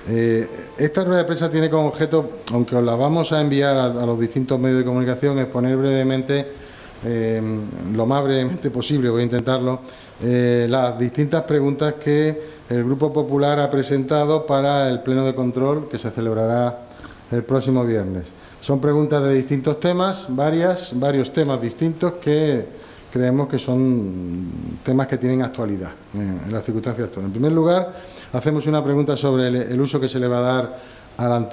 Esta rueda de prensa tiene como objeto, aunque os la vamos a enviar a los distintos medios de comunicación, exponer brevemente, lo más brevemente posible, voy a intentarlo, las distintas preguntas que el Grupo Popular ha presentado para el Pleno de Control que se celebrará el próximo viernes. Son preguntas de distintos temas, varios temas distintos que creemos que son temas que tienen actualidad en las circunstancias actuales. En primer lugar, hacemos una pregunta sobre el uso que se le va a dar al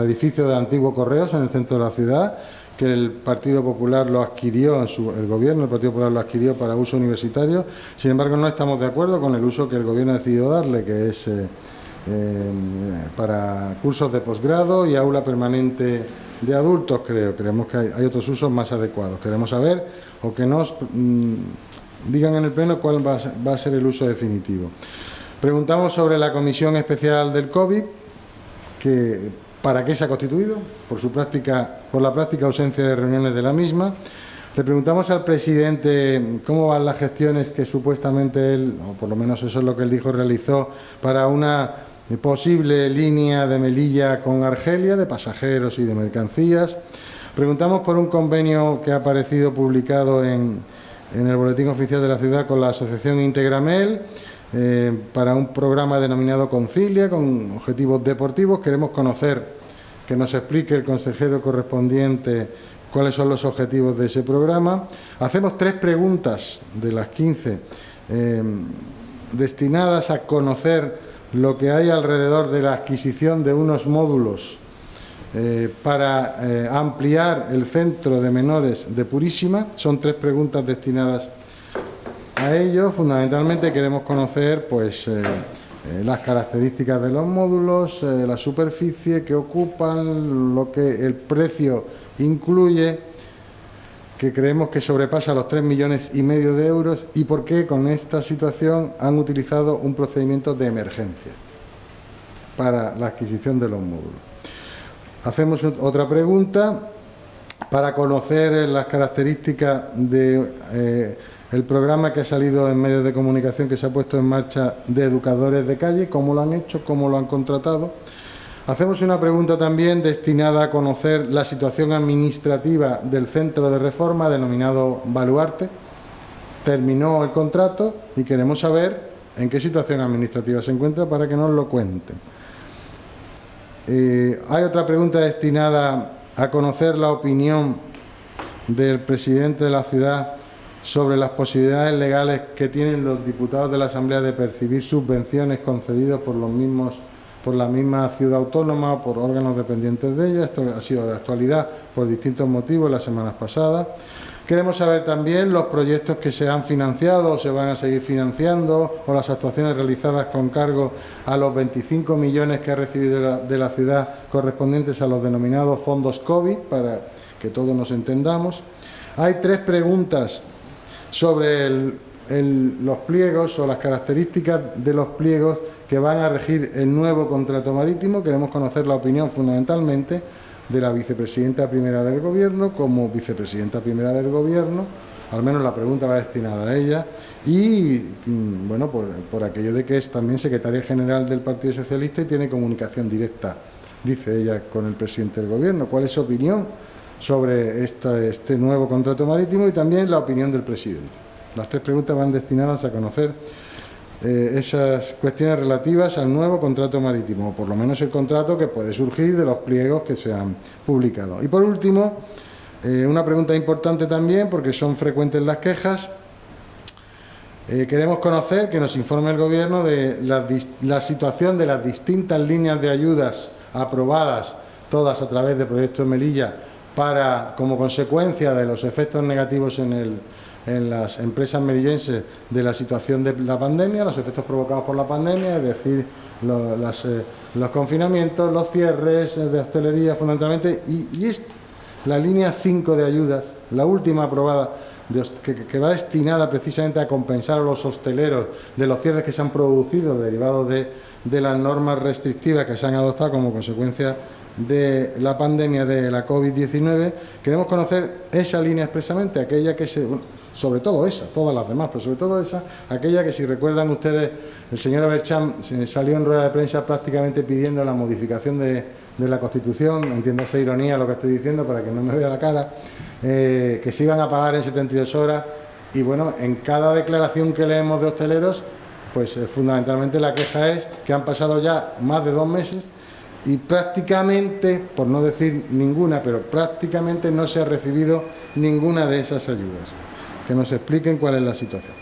edificio del antiguo Correos en el centro de la ciudad, que el Partido Popular lo adquirió, el Gobierno del Partido Popular lo adquirió para uso universitario. Sin embargo, no estamos de acuerdo con el uso que el Gobierno ha decidido darle, que es para cursos de posgrado y aula permanente de adultos. Creemos que hay otros usos más adecuados. Queremos saber o que nos digan en el Pleno cuál va a ser el uso definitivo. Preguntamos sobre la Comisión Especial del COVID, ¿para qué se ha constituido? Por la práctica ausencia de reuniones de la misma. Le preguntamos al presidente cómo van las gestiones que supuestamente él, o por lo menos eso es lo que él dijo, realizó para una posible línea de Melilla con Argelia, de pasajeros y de mercancías. Preguntamos por un convenio que ha aparecido publicado en el Boletín Oficial de la Ciudad con la Asociación Integramel, para un programa denominado Concilia, con objetivos deportivos. Queremos conocer, que nos explique el consejero correspondiente cuáles son los objetivos de ese programa. Hacemos 3 preguntas de las 15 destinadas a conocer lo que hay alrededor de la adquisición de unos módulos para ampliar el centro de menores de Purísima. Son 3 preguntas destinadas a ello. Fundamentalmente queremos conocer las características de los módulos, la superficie que ocupan, lo que el precio incluye, que creemos que sobrepasa los 3,5 millones de euros, y por qué con esta situación han utilizado un procedimiento de emergencia para la adquisición de los módulos. Hacemos otra pregunta para conocer las características de el programa que ha salido en medios de comunicación, que se ha puesto en marcha, de educadores de calle, cómo lo han hecho, cómo lo han contratado. Hacemos una pregunta también destinada a conocer la situación administrativa del centro de reforma denominado Baluarte. Terminó el contrato y queremos saber en qué situación administrativa se encuentra para que nos lo cuenten. Hay otra pregunta destinada a conocer la opinión del presidente de la ciudad sobre las posibilidades legales que tienen los diputados de la Asamblea de percibir subvenciones concedidas por la misma ciudad autónoma o por órganos dependientes de ella. Esto ha sido de actualidad por distintos motivos las semanas pasadas. Queremos saber también los proyectos que se han financiado o se van a seguir financiando, o las actuaciones realizadas con cargo a los 25 millones que ha recibido de la ciudad correspondientes a los denominados fondos COVID, para que todos nos entendamos. Hay 3 preguntas sobre los pliegos o las características de los pliegos que van a regir el nuevo contrato marítimo. Queremos conocer la opinión fundamentalmente de la vicepresidenta primera del Gobierno, como vicepresidenta primera del Gobierno, al menos la pregunta va destinada a ella, y bueno, por aquello de que es también secretaria general del Partido Socialista y tiene comunicación directa, dice ella, con el presidente del Gobierno. ¿Cuál es su opinión sobre este nuevo contrato marítimo? Y también la opinión del presidente. Las 3 preguntas van destinadas a conocer esas cuestiones relativas al nuevo contrato marítimo, o por lo menos el contrato que puede surgir de los pliegos que se han publicado. Y por último, una pregunta importante también, porque son frecuentes las quejas. Queremos conocer, que nos informe el Gobierno de la situación de las distintas líneas de ayudas aprobadas, todas a través de Proyecto Melilla, como consecuencia de los efectos negativos en las empresas melillenses de la situación de la pandemia, los efectos provocados por la pandemia, es decir, los confinamientos, los cierres de hostelería fundamentalmente, y es la línea 5 de ayudas, la última aprobada, que va destinada precisamente a compensar a los hosteleros de los cierres que se han producido derivados de las normas restrictivas que se han adoptado como consecuencia de la pandemia de la COVID-19, queremos conocer esa línea expresamente, aquella que sobre todo esa, todas las demás, pero sobre todo esa, aquella que, si recuerdan ustedes, el señor Aberchán salió en rueda de prensa prácticamente pidiendo la modificación de la Constitución, entiéndase ironía lo que estoy diciendo para que no me vea la cara, que se iban a pagar en 78 horas, y bueno, en cada declaración que leemos de hosteleros, pues fundamentalmente la queja es que han pasado ya más de 2 meses y prácticamente, por no decir ninguna, pero prácticamente no se ha recibido ninguna de esas ayudas. Que nos expliquen cuál es la situación.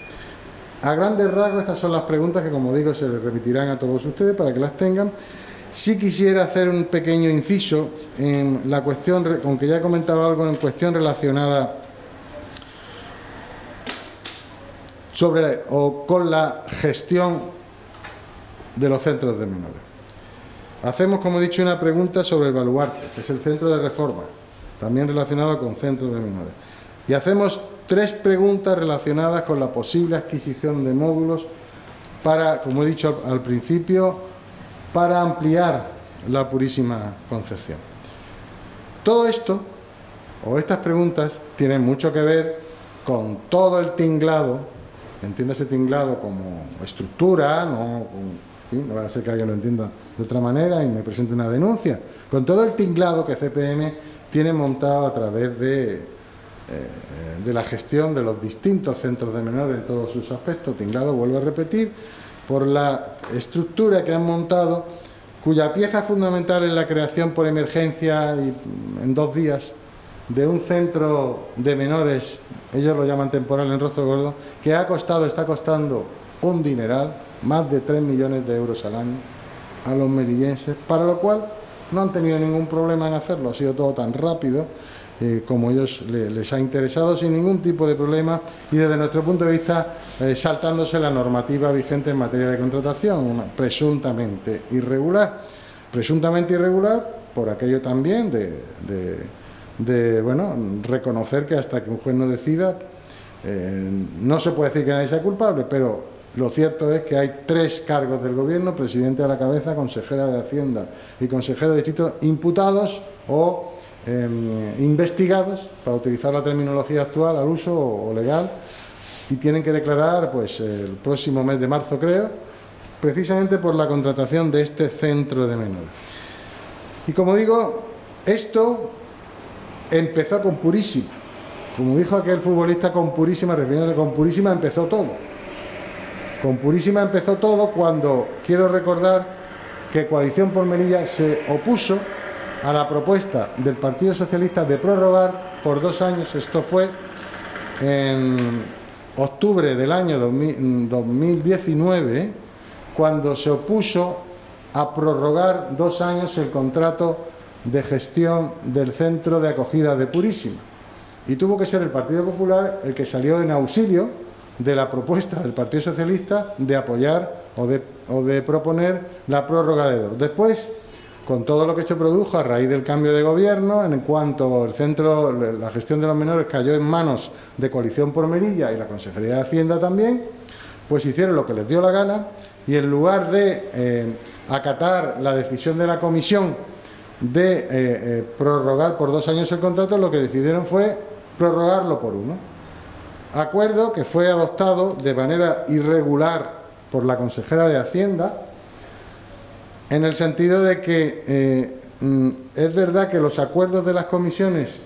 A grandes rasgos, estas son las preguntas que, como digo, se les remitirán a todos ustedes para que las tengan. Sí quisiera hacer un pequeño inciso en la cuestión, aunque ya he comentado algo en cuestión relacionada con la gestión de los centros de menores. Hacemos, como he dicho, una pregunta sobre el Baluarte, que es el centro de reforma, también relacionado con centros de menores. Y hacemos 3 preguntas relacionadas con la posible adquisición de módulos para, como he dicho al principio, para ampliar la Purísima Concepción. Todo esto, o estas preguntas, tienen mucho que ver con todo el tinglado, entiéndase tinglado como estructura, no va a ser que alguien lo entienda de otra manera y me presente una denuncia, con todo el tinglado que CPM tiene montado a través de la gestión de los distintos centros de menores en todos sus aspectos. Tinglado, vuelvo a repetir, por la estructura que han montado, cuya pieza fundamental es la creación por emergencia y en 2 días de un centro de menores, ellos lo llaman temporal en Rozo Gordo, que está costando un dineral, más de 3 millones de euros al año a los melillenses, para lo cual no han tenido ningún problema en hacerlo. Ha sido todo tan rápido como ellos les ha interesado, sin ningún tipo de problema, y desde nuestro punto de vista saltándose la normativa vigente en materia de contratación, presuntamente irregular por aquello también de reconocer que hasta que un juez no decida no se puede decir que nadie sea culpable, pero lo cierto es que hay 3 cargos del Gobierno, presidente a la cabeza, consejera de Hacienda y consejero de Distrito, imputados o investigados, para utilizar la terminología actual, al uso o legal, y tienen que declarar pues el próximo mes de marzo, creo, precisamente por la contratación de este centro de menores. Y como digo, esto empezó con Purísima. Como dijo aquel futbolista, con Purísima, refiriéndose, con Purísima empezó todo. Con Purísima empezó todo cuando, quiero recordar, que Coalición por Melilla se opuso a la propuesta del Partido Socialista de prorrogar por 2 años, esto fue en octubre del año 2019, cuando se opuso a prorrogar 2 años el contrato de gestión del centro de acogida de Purísima. Y tuvo que ser el Partido Popular el que salió en auxilio de la propuesta del Partido Socialista de apoyar o de proponer la prórroga de 2. Después, con todo lo que se produjo a raíz del cambio de gobierno, en cuanto el centro, la gestión de los menores cayó en manos de Coalición por Melilla y la Consejería de Hacienda también, pues hicieron lo que les dio la gana y en lugar de acatar la decisión de la comisión de prorrogar por 2 años el contrato, lo que decidieron fue prorrogarlo por 1. Acuerdo que fue adoptado de manera irregular por la consejera de Hacienda, en el sentido de que es verdad que los acuerdos de las comisiones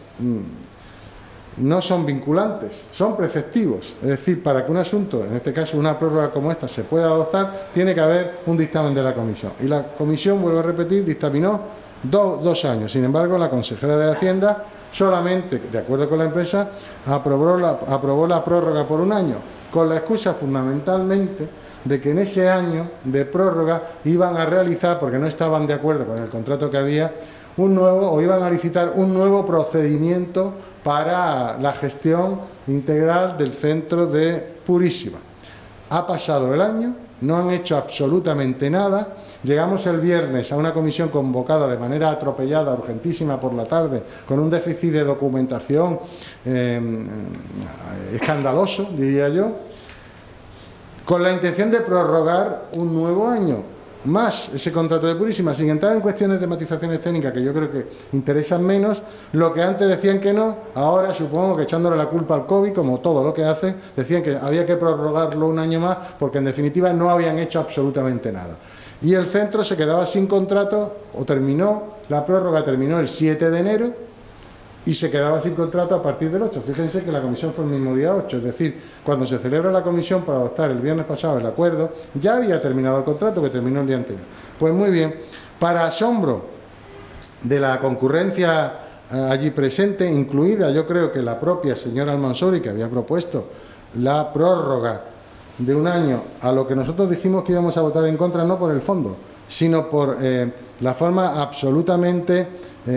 no son vinculantes, son preceptivos. Es decir, para que un asunto, en este caso una prórroga como esta, se pueda adoptar, tiene que haber un dictamen de la comisión. Y la comisión, vuelvo a repetir, dictaminó 2 años. Sin embargo, la consejera de Hacienda solamente, de acuerdo con la empresa, aprobó la prórroga por 1 año, con la excusa fundamentalmente de que en ese año de prórroga iban a realizar, porque no estaban de acuerdo con el contrato que había, iban a licitar un nuevo procedimiento para la gestión integral del centro de Purísima. Ha pasado el año, no han hecho absolutamente nada. Llegamos el viernes a una comisión convocada de manera atropellada, urgentísima por la tarde, con un déficit de documentación escandaloso, diría yo, con la intención de prorrogar un nuevo año. más ese contrato de Purísima, sin entrar en cuestiones de matizaciones técnicas que yo creo que interesan menos. Lo que antes decían que no, ahora supongo que echándole la culpa al COVID, como todo lo que hace, decían que había que prorrogarlo un año más porque en definitiva no habían hecho absolutamente nada. Y el centro se quedaba sin contrato, o terminó, la prórroga terminó el 7 de enero y se quedaba sin contrato a partir del 8. Fíjense que la comisión fue el mismo día 8, es decir, cuando se celebra la comisión para adoptar el viernes pasado el acuerdo, ya había terminado el contrato, que terminó el día anterior. Pues muy bien, para asombro de la concurrencia allí presente, incluida yo creo que la propia señora Almansori, que había propuesto la prórroga de un año, a lo que nosotros dijimos que íbamos a votar en contra, no por el fondo, sino por la forma absolutamente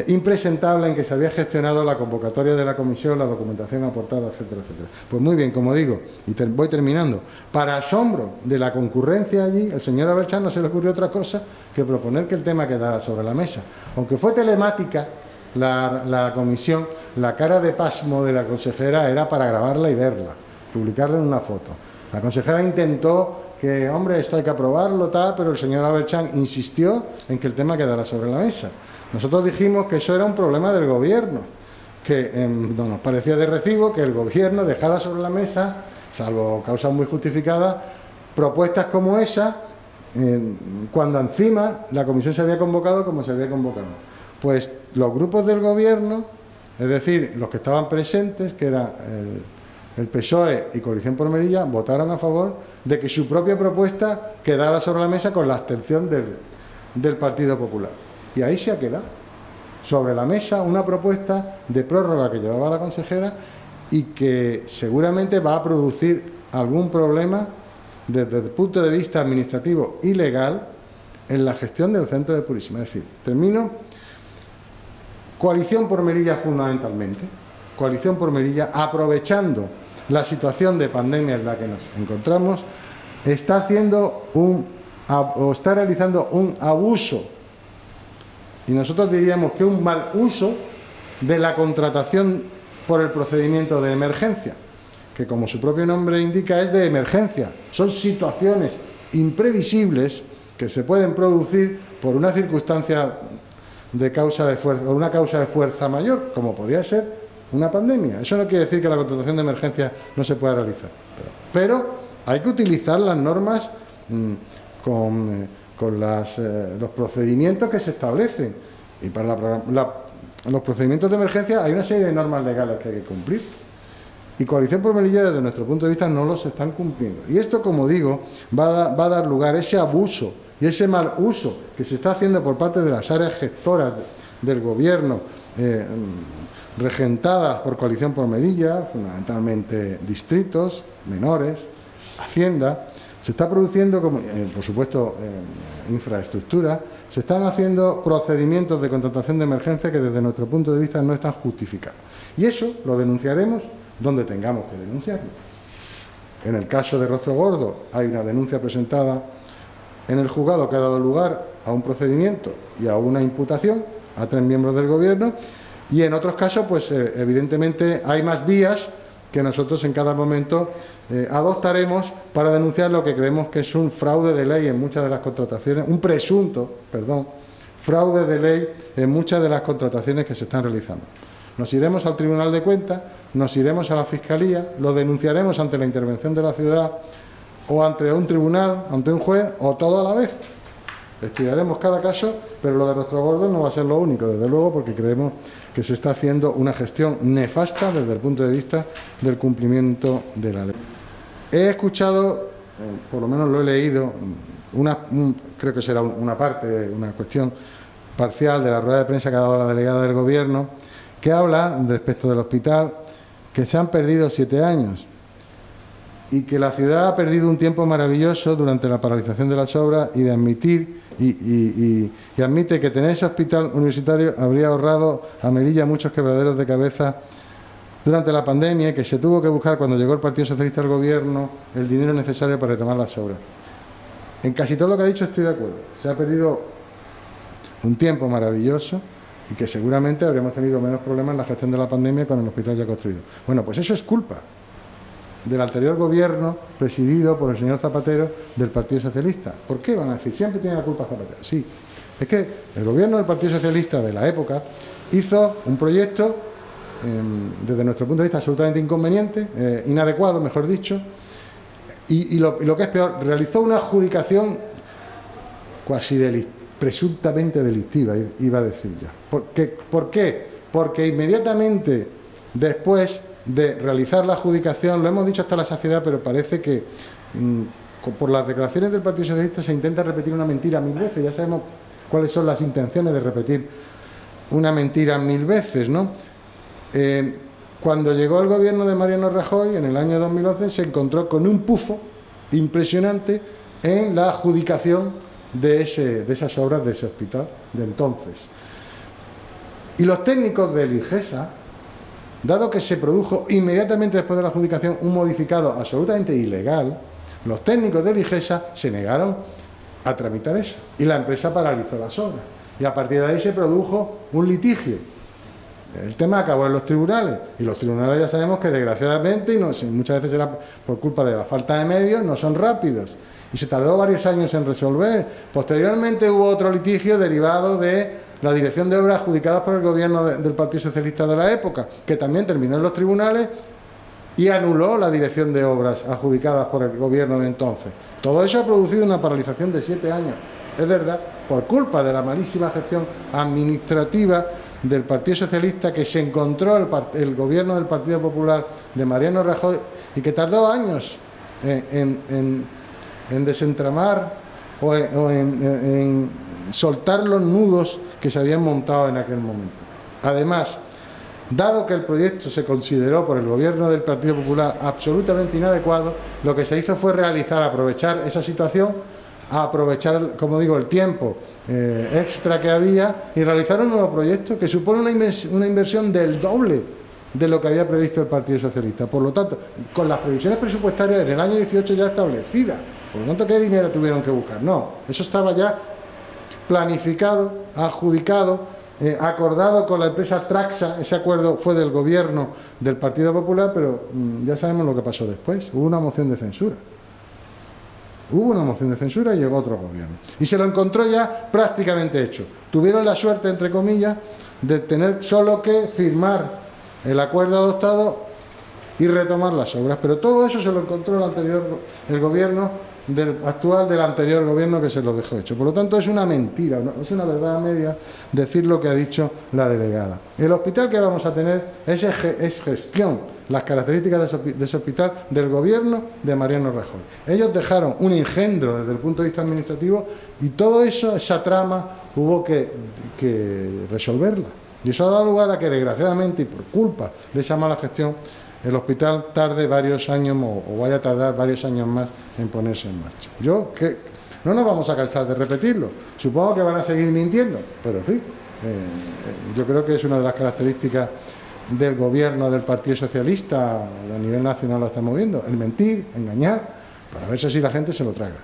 impresentable en que se había gestionado la convocatoria de la comisión, la documentación aportada, etcétera, etcétera. Pues muy bien, como digo, y voy terminando, para asombro de la concurrencia allí, el señor Aberchán no se le ocurrió otra cosa que proponer que el tema quedara sobre la mesa. Aunque fue telemática la comisión, la cara de pasmo de la consejera era para grabarla y verla, publicarla en una foto. La consejera intentó que, hombre, esto hay que aprobarlo, tal, pero el señor Aberchán insistió en que el tema quedara sobre la mesa. Nosotros dijimos que eso era un problema del gobierno, que no nos parecía de recibo que el gobierno dejara sobre la mesa, salvo causas muy justificadas, propuestas como esa, cuando encima la comisión se había convocado como se había convocado. Pues los grupos del gobierno, es decir, los que estaban presentes, que era el PSOE y Coalición por Melilla, votaron a favor de que su propia propuesta quedara sobre la mesa con la abstención del Partido Popular. Y ahí se ha quedado sobre la mesa una propuesta de prórroga que llevaba la consejera y que seguramente va a producir algún problema desde el punto de vista administrativo y legal en la gestión del centro de Purísima. Es decir, termino. Coalición por Melilla fundamentalmente. Coalición por Melilla, aprovechando la situación de pandemia en la que nos encontramos, está realizando un abuso, y nosotros diríamos que un mal uso, de la contratación por el procedimiento de emergencia, que como su propio nombre indica es de emergencia. Son situaciones imprevisibles que se pueden producir por una circunstancia de causa de fuerza, o una causa de fuerza mayor, como podría ser una pandemia. Eso no quiere decir que la contratación de emergencia no se pueda realizar, pero hay que utilizar las normas con los procedimientos que se establecen, y para los procedimientos de emergencia hay una serie de normas legales que hay que cumplir, y Coalición por Melilla desde nuestro punto de vista no los están cumpliendo, y esto, como digo, va a dar lugar a ese abuso y ese mal uso que se está haciendo por parte de las áreas gestoras del gobierno, regentadas por Coalición por Melilla, fundamentalmente distritos, menores, Hacienda. Se está produciendo, por supuesto, infraestructura, se están haciendo procedimientos de contratación de emergencia que desde nuestro punto de vista no están justificados. Y eso lo denunciaremos donde tengamos que denunciarlo. En el caso de Rostro Gordo hay una denuncia presentada en el juzgado que ha dado lugar a un procedimiento y a una imputación a 3 miembros del Gobierno, y en otros casos, pues evidentemente hay más vías que nosotros en cada momento adoptaremos para denunciar lo que creemos que es un fraude de ley en muchas de las contrataciones, un presunto, fraude de ley en muchas de las contrataciones que se están realizando. Nos iremos al Tribunal de Cuentas, nos iremos a la Fiscalía, lo denunciaremos ante la intervención de la ciudad o ante un tribunal, ante un juez, o todo a la vez. Estudiaremos cada caso, pero lo de Rostro Gordo no va a ser lo único, desde luego, porque creemos que se está haciendo una gestión nefasta desde el punto de vista del cumplimiento de la ley. He escuchado, por lo menos lo he leído, creo que será una parte, una cuestión parcial de la rueda de prensa que ha dado la delegada del Gobierno, que habla respecto del hospital, que se han perdido 7 años. Y que la ciudad ha perdido un tiempo maravilloso durante la paralización de las obras, y de admitir y admite que tener ese hospital universitario habría ahorrado a Melilla muchos quebraderos de cabeza durante la pandemia, y que se tuvo que buscar, cuando llegó el Partido Socialista al Gobierno, el dinero necesario para retomar las obras. En casi todo lo que ha dicho estoy de acuerdo. Se ha perdido un tiempo maravilloso y que seguramente habríamos tenido menos problemas en la gestión de la pandemia con el hospital ya construido. Bueno, pues eso es culpa del anterior gobierno presidido por el señor Zapatero del Partido Socialista. ¿Por qué? Van a decir, siempre tiene la culpa Zapatero. Sí, es que el gobierno del Partido Socialista de la época hizo un proyecto, desde nuestro punto de vista, absolutamente inconveniente, inadecuado, mejor dicho, y lo que es peor, realizó una adjudicación cuasi presuntamente delictiva, iba a decir yo. ¿Por qué? Porque inmediatamente después de realizar la adjudicación, lo hemos dicho hasta la saciedad, pero parece que por las declaraciones del Partido Socialista se intenta repetir una mentira 1000 veces. Ya sabemos cuáles son las intenciones de repetir una mentira 1000 veces, ¿no? Cuando llegó el gobierno de Mariano Rajoy, en el año 2011, se encontró con un pufo impresionante en la adjudicación de esas obras de ese hospital de entonces. Y los técnicos del IGESA, dado que se produjo inmediatamente después de la adjudicación un modificado absolutamente ilegal, los técnicos del IGESA se negaron a tramitar eso y la empresa paralizó las obras. Y a partir de ahí se produjo un litigio. El tema acabó en los tribunales y los tribunales ya sabemos que desgraciadamente, y muchas veces era por culpa de la falta de medios, no son rápidos. Y se tardó varios años en resolver. Posteriormente hubo otro litigio derivado de la dirección de obras adjudicadas por el gobierno del Partido Socialista de la época, que también terminó en los tribunales y anuló la dirección de obras adjudicadas por el gobierno de entonces. Todo eso ha producido una paralización de 7 años, es verdad, por culpa de la malísima gestión administrativa del Partido Socialista, que se encontró el gobierno del Partido Popular de Mariano Rajoy y que tardó años en desentramar o en soltar los nudos que se habían montado en aquel momento. Además, dado que el proyecto se consideró por el gobierno del Partido Popular absolutamente inadecuado, lo que se hizo fue aprovechar esa situación, aprovechar, como digo, el tiempo extra que había y realizar un nuevo proyecto que supone una inversión del doble de lo que había previsto el Partido Socialista. Por lo tanto, con las previsiones presupuestarias en el año 18 ya establecidas, por lo tanto, ¿qué dinero tuvieron que buscar? No, eso estaba ya planificado, adjudicado, acordado con la empresa Traxa. Ese acuerdo fue del gobierno del Partido Popular, pero ya sabemos lo que pasó después. Hubo una moción de censura. Hubo una moción de censura y llegó otro gobierno. Y se lo encontró ya prácticamente hecho. Tuvieron la suerte, entre comillas, de tener solo que firmar el acuerdo adoptado y retomar las obras. Pero todo eso se lo encontró el gobierno actual del anterior gobierno, que se lo dejó hecho. Por lo tanto, es una mentira, es una verdad a media decir lo que ha dicho la delegada. El hospital que vamos a tener es gestión, las características de ese hospital del gobierno de Mariano Rajoy. Ellos dejaron un engendro desde el punto de vista administrativo y todo eso, esa trama, hubo que resolverla. Y eso ha dado lugar a que, desgraciadamente, y por culpa de esa mala gestión, el hospital tarde varios años o vaya a tardar varios años más en ponerse en marcha. No nos vamos a cansar de repetirlo. Supongo que van a seguir mintiendo, pero en fin, yo creo que es una de las características del gobierno del Partido Socialista, a nivel nacional lo estamos viendo, el mentir, engañar, para ver si así la gente se lo traga.